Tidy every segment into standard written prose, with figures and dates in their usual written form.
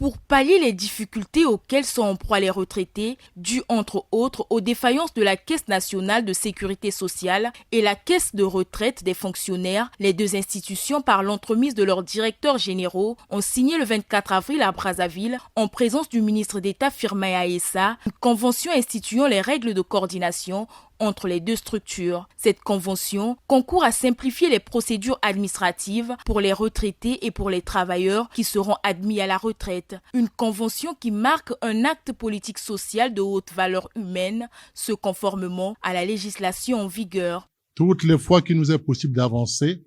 Pour pallier les difficultés auxquelles sont en proie les retraités, dues entre autres aux défaillances de la Caisse nationale de sécurité sociale et la Caisse de retraite des fonctionnaires, les deux institutions, par l'entremise de leurs directeurs généraux, ont signé le 24 avril à Brazzaville, en présence du ministre d'État Firmin Aessa, une convention instituant les règles de coordination entre les deux structures. Cette convention concourt à simplifier les procédures administratives pour les retraités et pour les travailleurs qui seront admis à la retraite. Une convention qui marque un acte politique social de haute valeur humaine, ce conformément à la législation en vigueur. Toutes les fois qu'il nous est possible d'avancer,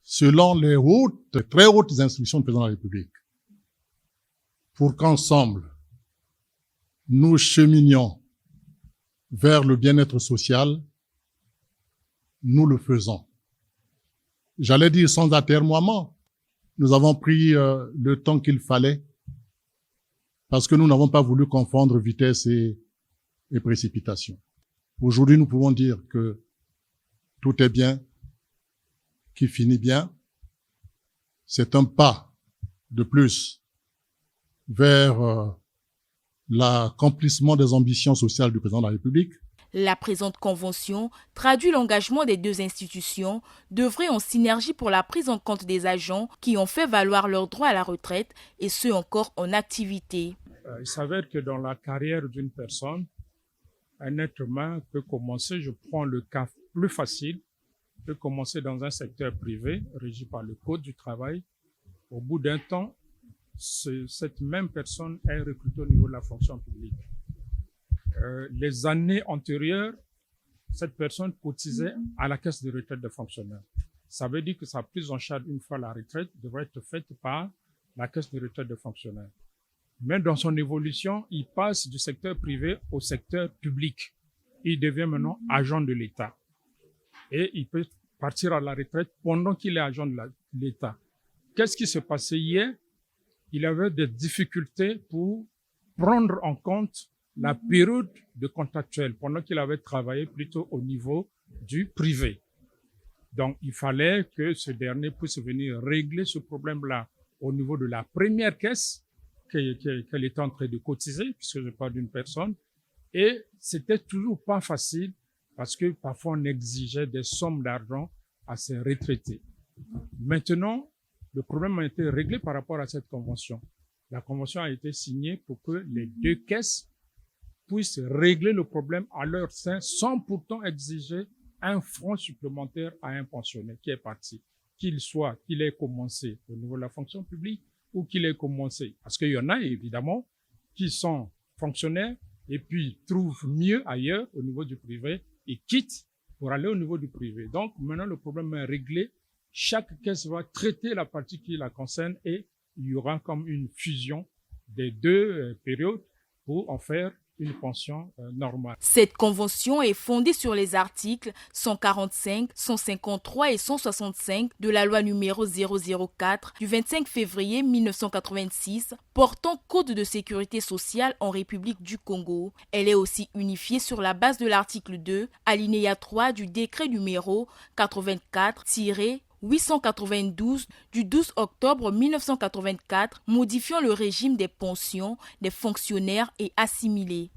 selon les très hautes instructions du président de la République, pour qu'ensemble, nous cheminions vers le bien-être social, nous le faisons. J'allais dire sans atermoiement. Nous avons pris le temps qu'il fallait parce que nous n'avons pas voulu confondre vitesse et précipitation. Aujourd'hui, nous pouvons dire que tout est bien, qui finit bien. C'est un pas de plus vers l'accomplissement des ambitions sociales du président de la République. La présente convention traduit l'engagement des deux institutions d'œuvrer en synergie pour la prise en compte des agents qui ont fait valoir leurs droits à la retraite et ceux encore en activité. Il s'avère que dans la carrière d'une personne, un être humain peut commencer, je prends le cas plus facile, peut commencer dans un secteur privé régi par le Code du travail. Au bout d'un temps, cette même personne est recrutée au niveau de la fonction publique. Les années antérieures, cette personne cotisait à la caisse de retraite des fonctionnaires. Ça veut dire que sa prise en charge une fois la retraite devrait être faite par la caisse de retraite des fonctionnaires. Mais dans son évolution, il passe du secteur privé au secteur public. Il devient maintenant agent de l'État. Et il peut partir à la retraite pendant qu'il est agent de l'État. Qu'est-ce qui s'est passé hier? Il avait des difficultés pour prendre en compte la période de contractuel pendant qu'il avait travaillé plutôt au niveau du privé. Donc, il fallait que ce dernier puisse venir régler ce problème-là au niveau de la première caisse qu'elle était en train de cotiser, puisque je parle d'une personne. Et c'était toujours pas facile parce que parfois on exigeait des sommes d'argent à ces retraités. Maintenant, le problème a été réglé par rapport à cette convention. La convention a été signée pour que les deux caisses puissent régler le problème à leur sein sans pourtant exiger un fonds supplémentaire à un pensionnaire qui est parti, qu'il ait commencé au niveau de la fonction publique ou qu'il ait commencé. Parce qu'il y en a évidemment qui sont fonctionnaires et puis trouvent mieux ailleurs au niveau du privé et quittent pour aller au niveau du privé. Donc maintenant le problème est réglé. Chaque caisse va traiter la partie qui la concerne et il y aura comme une fusion des deux périodes pour en faire une pension normale. Cette convention est fondée sur les articles 145, 153 et 165 de la loi numéro 004 du 25 février 1986 portant Code de sécurité sociale en République du Congo. Elle est aussi unifiée sur la base de l'article 2, alinéa 3 du décret numéro 84-892 du 12 octobre 1984 modifiant le régime des pensions des fonctionnaires et assimilés.